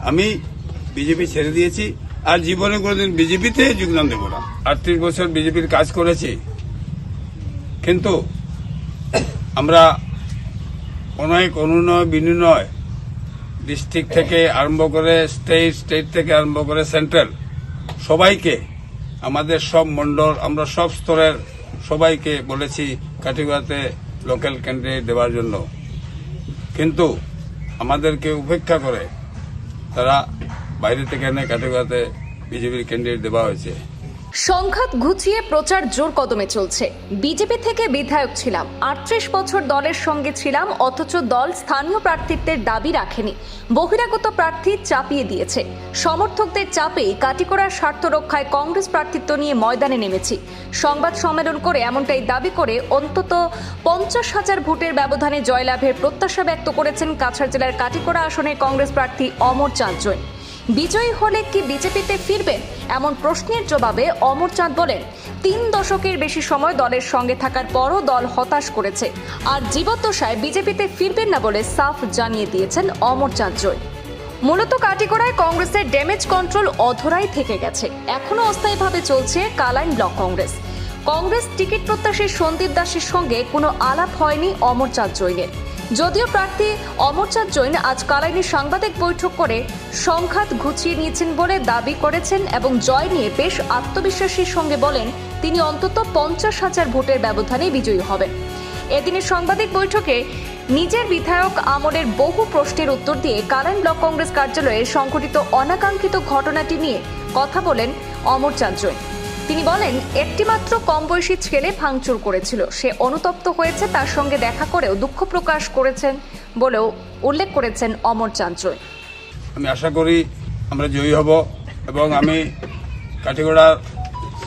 আমি বিজেপি ছেড়ে দিয়েছি আর জীবনে কোনোদিন বিজেপিতে যোগদান দেব না। 38 বছর বিজেপির কাজ করেছি, কিন্তু আমরা অনেক অনুনয় বিনিময় ডিস্ট্রিক্ট থেকে আরম্ভ করে স্টেট থেকে আরম্ভ করে সেন্ট্রাল সবাইকে, আমাদের সব মন্ডল, আমরা সব স্তরের সবাইকে বলেছি কাটিগড়াতে লোকাল ক্যান্ডিডেট দেওয়ার জন্য, কিন্তু আমাদেরকে উপেক্ষা করে তারা বাইরে থেকে এনে কাটিগড়াতে বিজেপির ক্যান্ডিডেট দেওয়া হয়েছে। সংঘাত ঘুচিয়ে প্রচার জোর কদমে চলছে। বিজেপি থেকে বিধায়ক ছিলাম, 38 বছর দলের সঙ্গে ছিলাম, অথচ দল স্থানীয় প্রার্থিত্বের দাবি রাখেনি, বহিরাগত প্রার্থী চাপিয়ে দিয়েছে। সমর্থকদের চাপেই কাটিগড়ার স্বার্থ রক্ষায় কংগ্রেস প্রার্থিত্ব নিয়ে ময়দানে নেমেছি। সংবাদ সম্মেলন করে এমনটাই দাবি করে অন্তত 50,000 ভোটের ব্যবধানে জয়লাভের প্রত্যাশা ব্যক্ত করেছেন কাছাড় জেলার কাটিগড়া আসনের কংগ্রেস প্রার্থী অমর চাঁদ জৈন। বিজয়ী হলে কি বিজেপিতে ফিরবেন, এমন প্রশ্নের জবাবে অমর চাঁদ বলেন, 3 দশকের বেশি সময় দলের সঙ্গে থাকার পরও দল হতাশ করেছে, আর জীবদ্দশায় বিজেপিতে ফিরবেন না বলে সাফ জানিয়ে দিয়েছেন অমর চাঁদ জৈন। মূলত কাটিগড়ায় কংগ্রেসের ড্যামেজ কন্ট্রোল অধরাই থেকে গেছে। এখনো অস্থায়ীভাবে চলছে কালাইন ব্লক কংগ্রেস। কংগ্রেস টিকিট প্রত্যাশী সন্দীপ দাসের সঙ্গে কোনো আলাপ হয়নি অমর চাঁদ জৈনের। যদিও প্রার্থী অমর চাঁদ জৈন আজ কালাইনে সাংবাদিক বৈঠক করে সংঘাত ঘুচিয়ে নিয়েছেন বলে দাবি করেছেন এবং জয় নিয়ে বেশ আত্মবিশ্বাসের সঙ্গে বলেন তিনি অন্তত 50,000 ভোটের ব্যবধানে বিজয়ী হবেন। এদিনের সাংবাদিক বৈঠকে নিজের বিধায়ক আমলের বহু প্রশ্নের উত্তর দিয়ে কালাইন ব্লক কংগ্রেস কার্যালয়ে সংঘটিত অনাকাঙ্ক্ষিত ঘটনাটি নিয়ে কথা বলেন অমর চাঁদ জৈন। তিনি বলেন, একটিমাত্র কম বয়সী ছেলে ভাঙচুর করেছিল, সে অনুতপ্ত হয়েছে, তার সঙ্গে দেখা করেও দুঃখ প্রকাশ করেছেন বলেও উল্লেখ করেছেন অমর চাঁদ জৈন। আমি আশা করি আমরা জয়ী হব এবং আমি কাটিগড়ার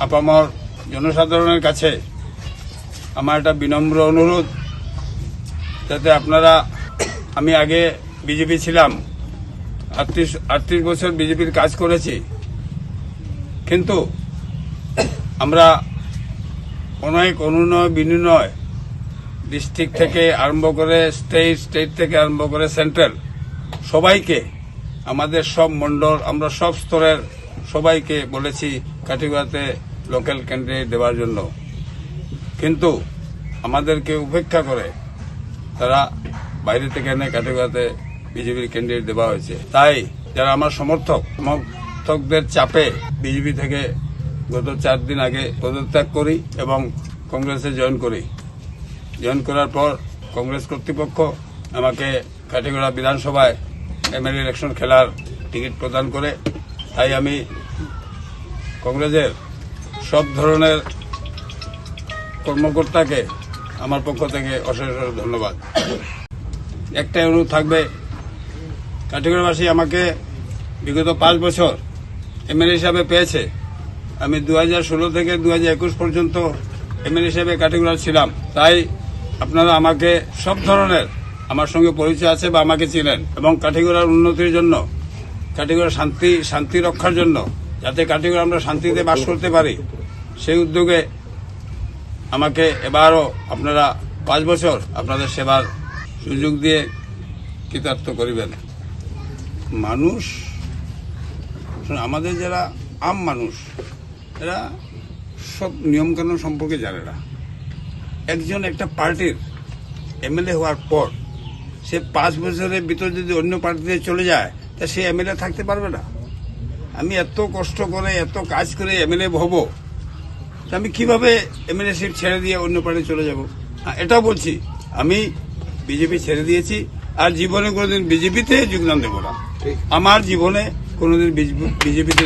আপামর জনসাধারণের কাছে আমার একটা বিনম্র অনুরোধ, যাতে আপনারা, আমি আগে বিজেপি ছিলাম, 38 বছর বিজেপির কাজ করেছি, কিন্তু আমরা অনেক অনুনয় বিনিময় ডিস্ট্রিক্ট থেকে আরম্ভ করে স্টেট থেকে আরম্ভ করে সেন্ট্রাল সবাইকে, আমাদের সব মন্ডল, আমরা সব স্তরের সবাইকে বলেছি কাটিগড়াতে লোকাল ক্যান্ডিডেট দেওয়ার জন্য, কিন্তু আমাদেরকে উপেক্ষা করে তারা বাইরে থেকে এনে কাটিগড়াতে বিজেপির ক্যান্ডিডেট দেওয়া হয়েছে। তাই যারা আমার সমর্থকদের চাপে বিজেপি থেকে গত 4 দিন আগে পদত্যাগ করি এবং কংগ্রেসে জয়েন করি। জয়েন করার পর কংগ্রেস কর্তৃপক্ষ আমাকে কাটিগড়া বিধানসভায় এমএলএ ইলেকশন খেলার টিকিট প্রদান করে। তাই আমি কংগ্রেসের সব ধরনের কর্মকর্তাকে আমার পক্ষ থেকে অশেষ ধন্যবাদ। একটাই অনুরোধ থাকবে, কাটিগড়াবাসী আমাকে বিগত 5 বছর এমএলএ হিসাবে পেয়েছে। আমি 2016 থেকে 2021 পর্যন্ত এমএলএ হিসেবে কাটিগড়া ছিলাম। তাই আপনারা আমাকে সব ধরনের, আমার সঙ্গে পরিচয় আছে বা আমাকে চিনেন, এবং কাটিগড়ার উন্নতির জন্য, কাটিগড়ার শান্তি রক্ষার জন্য, যাতে কাটিগড়া আমরা শান্তিতে বাস করতে পারি, সেই উদ্যোগে আমাকে এবারও আপনারা 5 বছর আপনাদের সেবার সুযোগ দিয়ে কৃতার্থ করিবেন। মানুষ, আমাদের যারা আম মানুষ, এরা সব নিয়মকানুন সম্পর্কে জানে না। একজন একটা পার্টির এমএলএ হওয়ার পর সে 5 বছরের ভিতর যদি অন্য পার্টিতে চলে যায়, তা সে এমএলএ থাকতে পারবে না। আমি এত কষ্ট করে, এত কাজ করে এমএলএ হব, আমি কিভাবে এমএলএশিপ ছেড়ে দিয়ে অন্য পার্টি চলে যাব? এটাও বলছি, আমি বিজেপি ছেড়ে দিয়েছি আর জীবনে কোনোদিন বিজেপিতে যোগদান দেব না। আমার জীবনে কোনোদিন বিজেপিতে